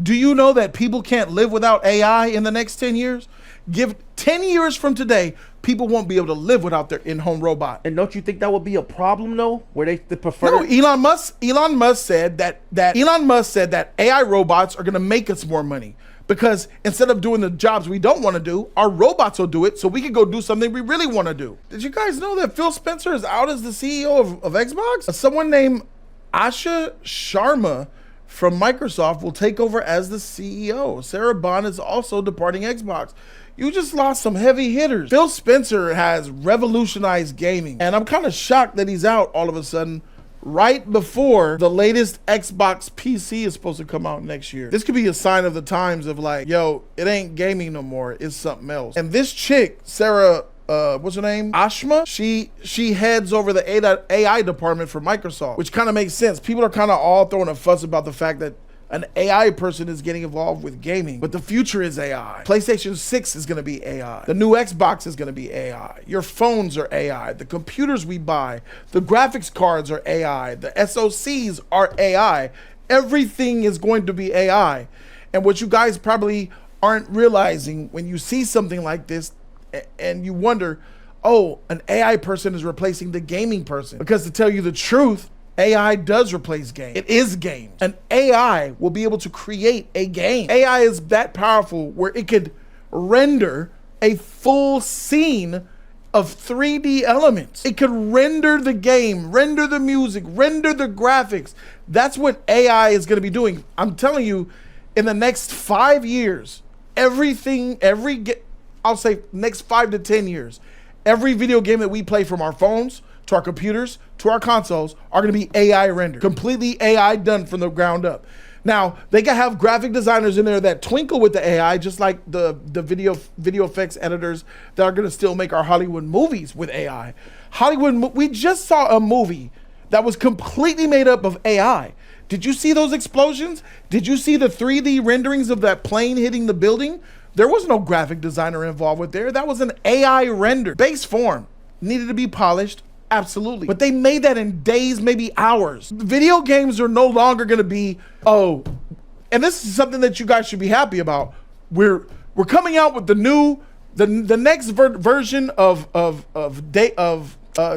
Do you know that people can't live without AI in the next 10 years? Give 10 years from today, people won't be able to live without their in-home robot. And don't you think that would be a problem though, where they prefer? No, Elon Musk said that AI robots are gonna make us more money. Because instead of doing the jobs we don't want to do, our robots will do it so we can go do something we really want to do. Did you guys know that Phil Spencer is out as the CEO of Xbox? Someone named Asha Sharma from Microsoft will take over as the CEO. Sarah Bond is also departing Xbox. You just lost some heavy hitters. Phil Spencer has revolutionized gaming, and I'm kind of shocked that he's out all of a sudden right before the latest Xbox PC is supposed to come out next year. This could be a sign of the times of like, yo, it ain't gaming no more, it's something else. And this chick, Sarah, what's her name? Ashma? She heads over the AI department for Microsoft, which kind of makes sense. People are kind of all throwing a fuss about the fact that an AI person is getting involved with gaming, but the future is AI. PlayStation 6 is gonna be AI. The new Xbox is gonna be AI. Your phones are AI. The computers we buy, the graphics cards are AI. The SoCs are AI. Everything is going to be AI. And what you guys probably aren't realizing when you see something like this and you wonder, oh, an AI person is replacing the gaming person. Because to tell you the truth, AI does replace game. It is game. An AI will be able to create a game. AI is that powerful where it could render a full scene of 3D elements. It could render the game, render the music, render the graphics. That's what AI is gonna be doing. I'm telling you, in the next 5 years, I'll say next 5 to 10 years, every video game that we play from our phones to our computers, to our consoles, are gonna be AI rendered. Completely AI done from the ground up. Now, they can have graphic designers in there that twinkle with the AI, just like the video effects editors that are gonna still make our Hollywood movies with AI. We just saw a movie that was completely made up of AI. Did you see those explosions? Did you see the 3D renderings of that plane hitting the building? There was no graphic designer involved with there. That was an AI render. Base form needed to be polished. Absolutely. But they made that in days, maybe hours. Video games are no longer gonna be, oh, and this is something that you guys should be happy about. We're coming out with the next version of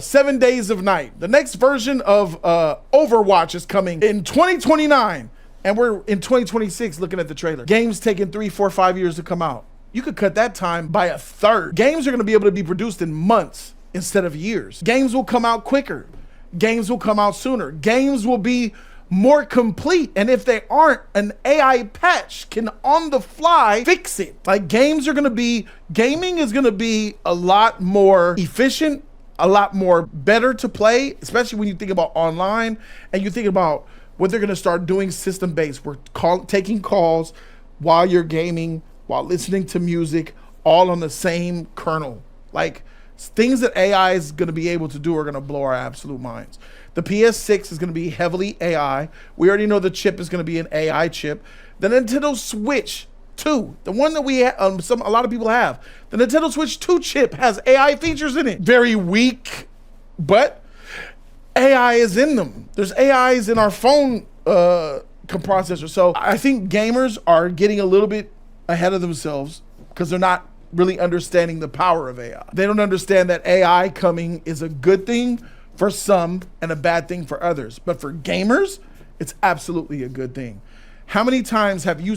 7 Days of Night. The next version of Overwatch is coming in 2029. And we're in 2026 looking at the trailer. Games taking 3, 4, 5 years to come out. You could cut that time by a third. Games are gonna be able to be produced in months instead of years. Games will come out quicker. Games will come out sooner. Games will be more complete. And if they aren't, an AI patch can on the fly fix it. Like gaming is gonna be a lot more efficient, a lot more better to play, especially when you think about online and you think about what they're gonna start doing system-based. We're taking calls while you're gaming, while listening to music, all on the same kernel. Like, things that AI is gonna be able to do are gonna blow our absolute minds. The PS6 is gonna be heavily AI. We already know the chip is gonna be an AI chip. The Nintendo Switch 2, the one that a lot of people have, the Nintendo Switch 2 chip has AI features in it. Very weak, but AI is in them. There's AIs in our phone processor. So I think gamers are getting a little bit ahead of themselves because they're not really understanding the power of AI. They don't understand that AI coming is a good thing for some and a bad thing for others. But for gamers, it's absolutely a good thing. How many times have you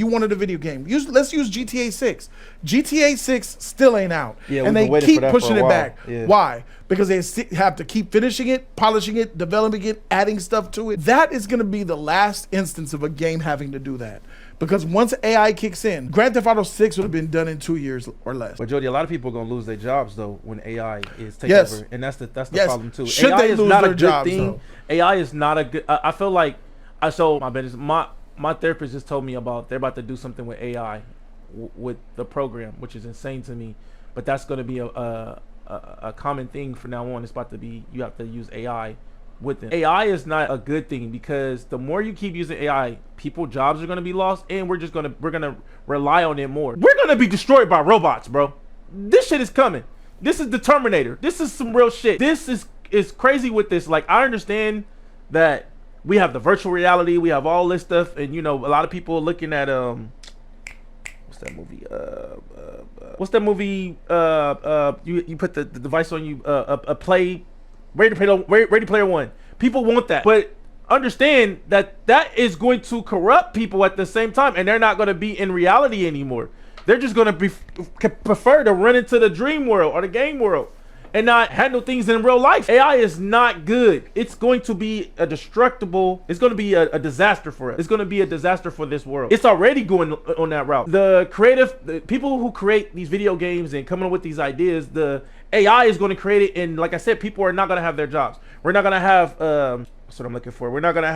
wanted a video game? Let's use GTA 6. GTA 6 still ain't out. Yeah, and they keep pushing it back. Yeah. Why? Because they have to keep finishing it, polishing it, developing it, adding stuff to it. That is gonna be the last instance of a game having to do that. Because once AI kicks in, Grand Theft Auto 6 would have been done in 2 years or less. But Jody, a lot of people are gonna lose their jobs though when AI is taking over, and that's the problem too. Should AI they is lose not their a good jobs, thing. though? AI is not a good. I feel like my therapist just told me about they're about to do something with AI, with the program, which is insane to me. But that's gonna be a common thing from now on. It's about to be you have to use AI with them. AI is not a good thing because the more you keep using AI, people jobs are gonna be lost, and we're gonna rely on it more. We're gonna be destroyed by robots, bro. This shit is coming. This is the Terminator. This is some real shit. This is crazy with this. Like, I understand that we have the virtual reality, we have all this stuff, and you know, a lot of people are looking at what's that movie? What's that movie? You put the device on you, a play, Ready Player One. People want that, but understand that is going to corrupt people at the same time, and they're not going to be in reality anymore. They're just going to prefer to run into the dream world or the game world and not handle things in real life. AI is not good. It's going to be a destructible. It's going to be a disaster for us. It's going to be a disaster for this world. It's already going on that route. The people who create these video games and coming up with these ideas, the AI is going to create it. And like I said, people are not going to have their jobs. We're not going to have, that's what I'm looking for. We're not going to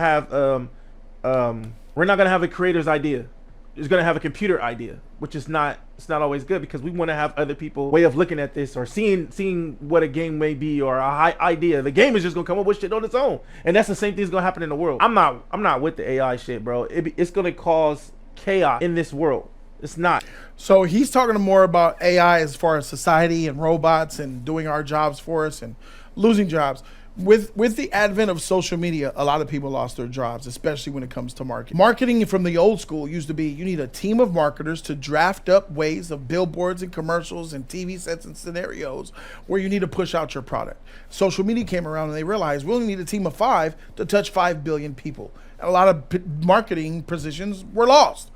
have a creator's idea. It's going to have a computer idea, which is not always good, because we want to have other people way of looking at this or seeing what a game may be or a high idea. The game is just going to come up with shit on its own. And that's the same thing that's going to happen in the world. I'm not with the AI shit, bro. It's going to cause chaos in this world. It's not. So he's talking more about AI as far as society and robots and doing our jobs for us and losing jobs. With the advent of social media, a lot of people lost their jobs, especially when it comes to marketing. Marketing from the old school used to be, you need a team of marketers to draft up ways of billboards and commercials and TV sets and scenarios where you need to push out your product. Social media came around and they realized we only need a team of 5 to touch 5 billion people. And a lot of marketing positions were lost.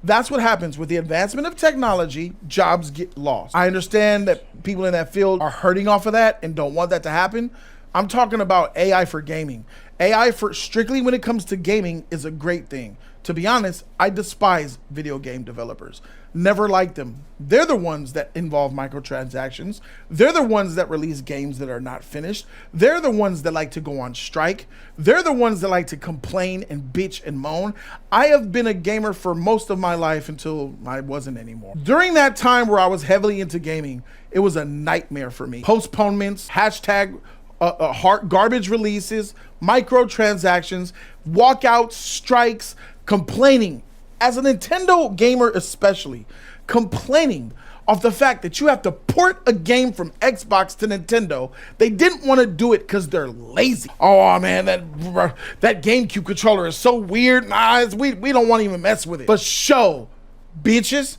That's what happens with the advancement of technology. Jobs get lost. I understand that people in that field are hurting off of that and don't want that to happen. I'm talking about AI for gaming. AI for strictly when it comes to gaming is a great thing. To be honest, I despise video game developers. Never liked them. They're the ones that involve microtransactions. They're the ones that release games that are not finished. They're the ones that like to go on strike. They're the ones that like to complain and bitch and moan. I have been a gamer for most of my life until I wasn't anymore. During that time where I was heavily into gaming, it was a nightmare for me. Postponements, garbage releases, microtransactions, walkouts, strikes, complaining. As a Nintendo gamer especially, complaining of the fact that you have to port a game from Xbox to Nintendo. They didn't want to do it because they're lazy. Oh man, that GameCube controller is so weird. Nah, we don't want to even mess with it. But show, bitches.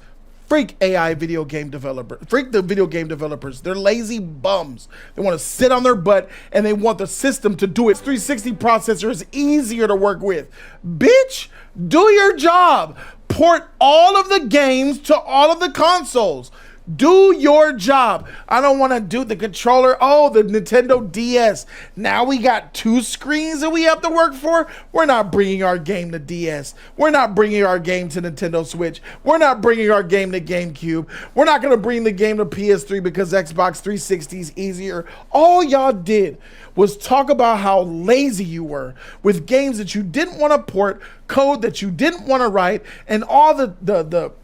Freak AI video game developer. Freak the video game developers. They're lazy bums. They want to sit on their butt and they want the system to do it. 360 processor is easier to work with. Bitch, do your job. Port all of the games to all of the consoles. Do your job. I don't want to do the controller. Oh, the Nintendo DS. Now we got 2 screens that we have to work for. We're not bringing our game to DS. We're not bringing our game to Nintendo Switch. We're not bringing our game to GameCube. We're not going to bring the game to PS3 because Xbox 360 is easier. All y'all did was talk about how lazy you were with games that you didn't want to port, code that you didn't want to write, and all the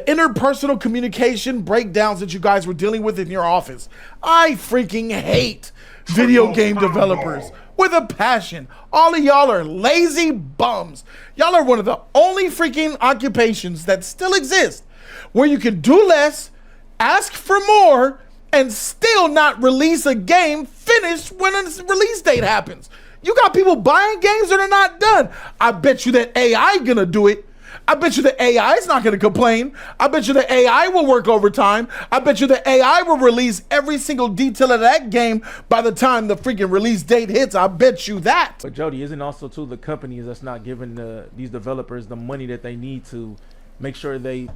interpersonal communication breakdowns that you guys were dealing with in your office. I freaking hate video game developers with a passion. All of y'all are lazy bums. Y'all are one of the only freaking occupations that still exist where you can do less, ask for more, and still not release a game finished when a release date happens. You got people buying games that are not done. I bet you that AI gonna do it. I bet you the AI is not going to complain. I bet you the AI will work overtime. I bet you the AI will release every single detail of that game by the time the freaking release date hits. I bet you that. But Jody, isn't also too the companies that's not giving these developers the money that they need to make sure they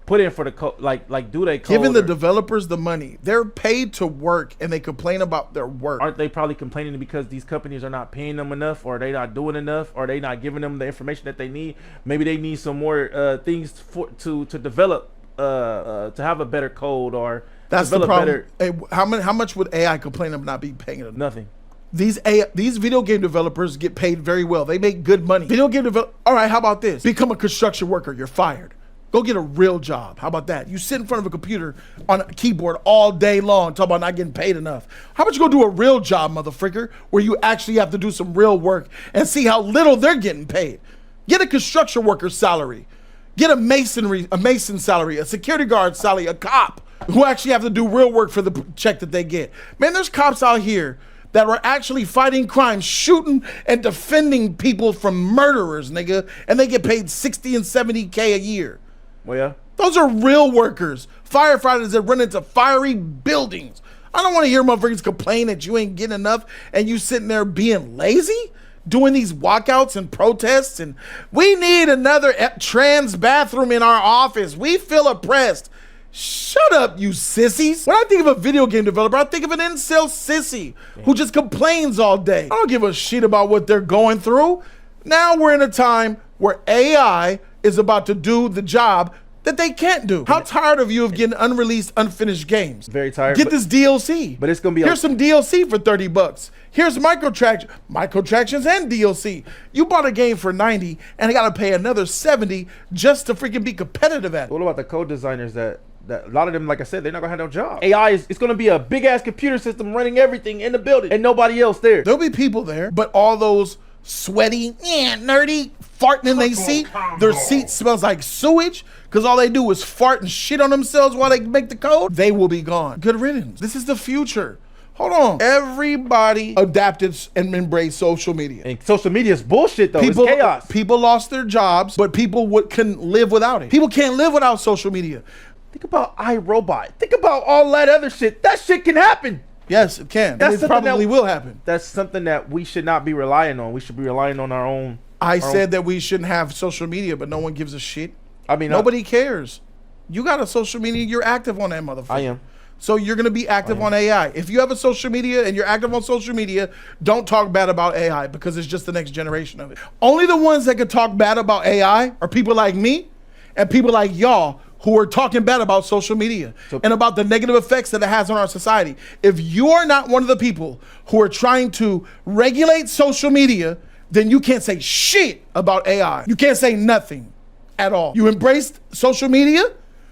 put in for the code, like do they code? Giving the developers the money. They're paid to work and they complain about their work. Aren't they probably complaining because these companies are not paying them enough, or they not doing enough, or they not giving them the information that they need? Maybe they need some more things to develop to have a better code, or that's the problem. Hey, how much would AI complain of not being paying them? Nothing. These video game developers get paid very well. They make good money. Video game all right, how about this? Become a construction worker. You're fired. Go get a real job. How about that? You sit in front of a computer on a keyboard all day long, talking about not getting paid enough. How about you go do a real job, motherfricker, where you actually have to do some real work and see how little they're getting paid? Get a construction worker's salary. Get a mason salary, a security guard salary, a cop who actually have to do real work for the check that they get. Man, there's cops out here that are actually fighting crime, shooting and defending people from murderers, nigga, and they get paid 60 and 70K a year. Well, yeah. Those are real workers, firefighters that run into fiery buildings. I don't want to hear motherfuckers complain that you ain't getting enough and you sitting there being lazy, doing these walkouts and protests, and we need another trans bathroom in our office. We feel oppressed. Shut up, you sissies. When I think of a video game developer, I think of an incel sissy who just complains all day. I don't give a shit about what they're going through. Now we're in a time where AI is about to do the job that they can't do. How tired of you of getting unreleased, unfinished games? Very tired. Get this DLC. But it's gonna be. Here's some DLC for $30. Here's microtransactions and DLC. You bought a game for 90 and I gotta pay another 70 just to freaking be competitive at it. What about the code designers that a lot of them, like I said, they're not gonna have no job. AI it's gonna be a big ass computer system running everything in the building and nobody else there. There'll be people there, but all those sweaty, nerdy, farting in their seat. Their seat smells like sewage because all they do is fart and shit on themselves while they make the code. They will be gone. Good riddance. This is the future. Hold on. Everybody adapted and embraced social media. And social media is bullshit though. It's chaos. People lost their jobs, but people couldn't live without it. People can't live without social media. Think about iRobot. Think about all that other shit. That shit can happen. Yes, it can. It probably will happen. That's something that we should not be relying on. We should be relying on our own. I said that we shouldn't have social media, but no one gives a shit. I mean, nobody cares. You got a social media, you're active on that motherfucker. I am. So you're going to be active on AI. If you have a social media and you're active on social media, don't talk bad about AI because it's just the next generation of it. Only the ones that can talk bad about AI are people like me and people like y'all who are talking bad about social media and about the negative effects that it has on our society. If you are not one of the people who are trying to regulate social media, then you can't say shit about AI. You can't say nothing at all. You embraced social media,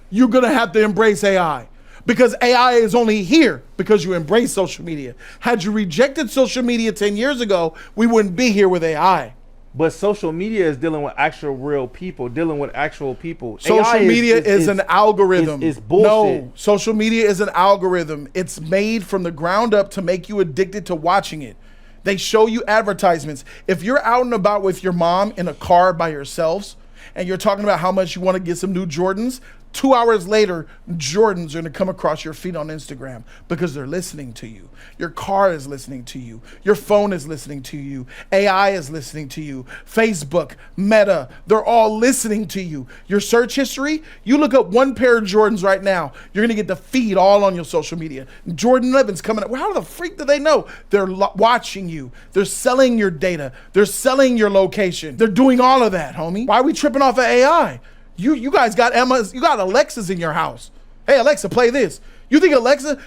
you're gonna have to embrace AI. Because AI is only here because you embrace social media. Had you rejected social media 10 years ago, we wouldn't be here with AI. But social media is dealing with actual real people, dealing with actual people. Social media is an algorithm. It's bullshit. No, social media is an algorithm. It's made from the ground up to make you addicted to watching it. They show you advertisements. If you're out and about with your mom in a car by yourselves and you're talking about how much you want to get some new Jordans, 2 hours later, Jordans are gonna come across your feed on Instagram because they're listening to you. Your car is listening to you. Your phone is listening to you. AI is listening to you. Facebook, Meta, they're all listening to you. Your search history, you look up one pair of Jordans right now, you're gonna get the feed all on your social media. Jordan 11's coming up. Well, how the freak do they know? They're watching you. They're selling your data. They're selling your location. They're doing all of that, homie. Why are we tripping off of AI? You guys got Emma's, you got Alexas in your house. Hey, Alexa, play this. You think Alexa,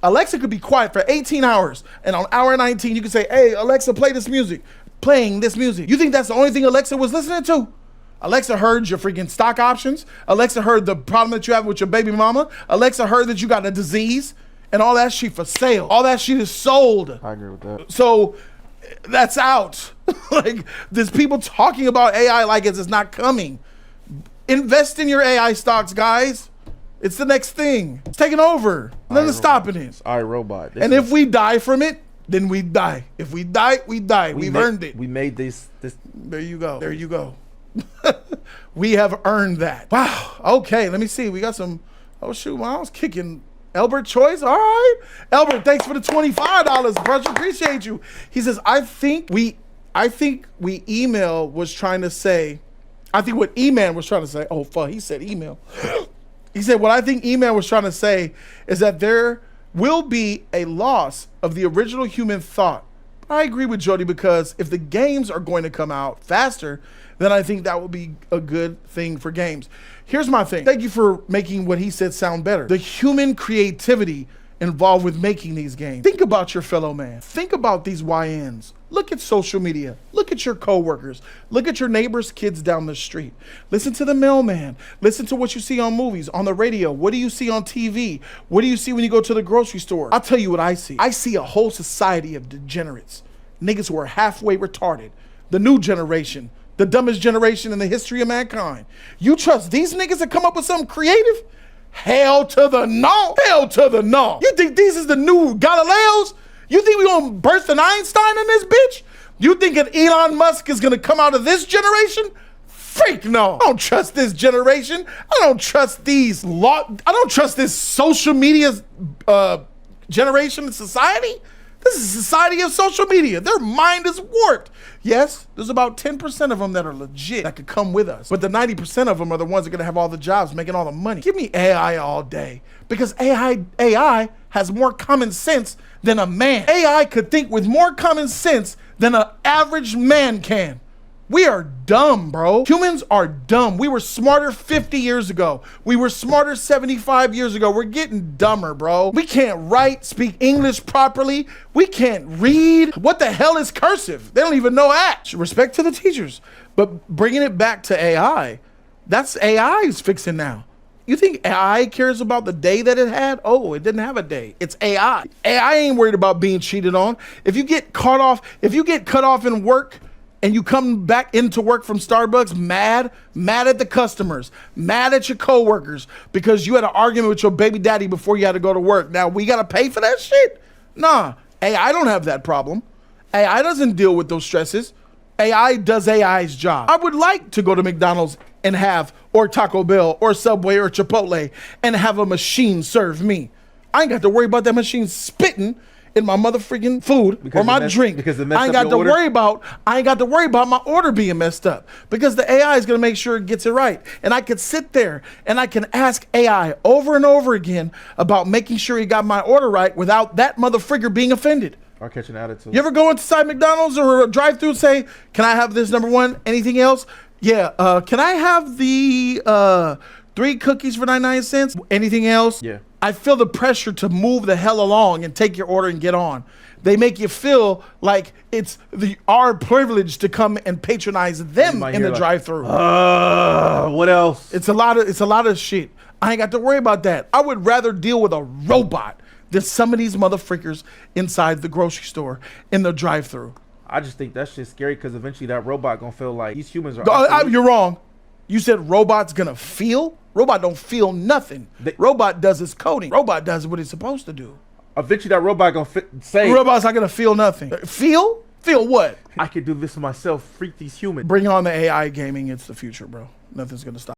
Alexa could be quiet for 18 hours, and on hour 19, you could say, hey, Alexa, play this music. Playing this music. You think that's the only thing Alexa was listening to? Alexa heard your freaking stock options. Alexa heard the problem that you have with your baby mama. Alexa heard that you got a disease, and all that shit for sale. All that shit is sold. I agree with that. So that's out. Like, there's people talking about AI like it's not coming. Invest in your AI stocks, guys. It's the next thing. It's taking over. Nothing's stopping it. It's iRobot. And if we die from it, then we die. If we die, we die. We've earned it. We made this. There you go. There you go. We have earned that. Wow. Okay, let me see. We got some. Oh shoot, I was kicking. Albert Choice, all right. Albert, thanks for the $25, brother. Appreciate you. He says, I think we email was trying to say, I think what E-Man was trying to say, oh fuck, he said email. He said, what I think E-Man was trying to say is that there will be a loss of the original human thought. I agree with Jody because if the games are going to come out faster, then I think that will be a good thing for games. Here's my thing. Thank you for making what he said sound better. The human creativity involved with making these games. Think about your fellow man. Think about these YNs. Look at social media. Look at your coworkers. Look at your neighbors' kids down the street. Listen to the mailman. Listen to what you see on movies, on the radio. What do you see on TV? What do you see when you go to the grocery store? I'll tell you what I see. I see a whole society of degenerates. Niggas who are halfway retarded. The new generation. The dumbest generation in the history of mankind. You trust these niggas to come up with something creative? Hell to the no. Hell to the no. You think these is the new Galileos? You think we gonna burst an Einstein in this bitch? You thinking Elon Musk is gonna come out of this generation? Freak no. I don't trust this generation. I don't trust these I don't trust this social media generation and society. This is a society of social media. Their mind is warped. Yes, there's about 10% of them that are legit that could come with us. But the 90% of them are the ones that are going to have all the jobs, making all the money. Give me AI all day. Because AI has more common sense than a man. AI could think with more common sense than an average man can. We are dumb, bro. Humans are dumb. We were smarter 50 years ago. We were smarter 75 years ago. We're getting dumber, bro. We can't write, speak English properly. We can't read. What the hell is cursive? They don't even know that. Respect to the teachers. But bringing it back to AI, that's AI's fixing now. You think AI cares about the day that it had? Oh, it didn't have a day. It's AI. AI ain't worried about being cheated on. If you get cut off in work, and you come back into work from Starbucks mad at the customers, mad at your coworkers because you had an argument with your baby daddy before you had to go to work. Now we gotta pay for that shit? Nah, AI don't have that problem. AI doesn't deal with those stresses. AI does AI's job. I would like to go to McDonald's and or Taco Bell or Subway or Chipotle and have a machine serve me. I ain't got to worry about that machine spitting in my motherfucking food or my drink. Because I ain't got to worry about my order being messed up because the AI is going to make sure it gets it right. And I could sit there and I can ask AI over and over again about making sure he got my order right without that motherfricker being offended. Or catch an attitude. You ever go inside McDonald's or a drive-thru and say, "Can I have this number one? Anything else?" Yeah. Can I have the 3 cookies for 99 cents? Anything else? Yeah. I feel the pressure to move the hell along and take your order and get on. They make you feel like it's our privilege to come and patronize them in the drive-thru. What else? It's a lot of shit. I ain't got to worry about that. I would rather deal with a robot than some of these motherfrickers inside the grocery store in the drive-thru. I just think that shit's scary because eventually that robot gonna feel like these humans are. You're wrong. You said robot's gonna feel? Robot don't feel nothing. Robot does its coding. Robot does what it's supposed to do. Eventually that robot gonna say. Robot's not gonna feel nothing. Feel? Feel what? I can do this myself. Freak these humans. Bring on the AI gaming. It's the future, bro. Nothing's gonna stop.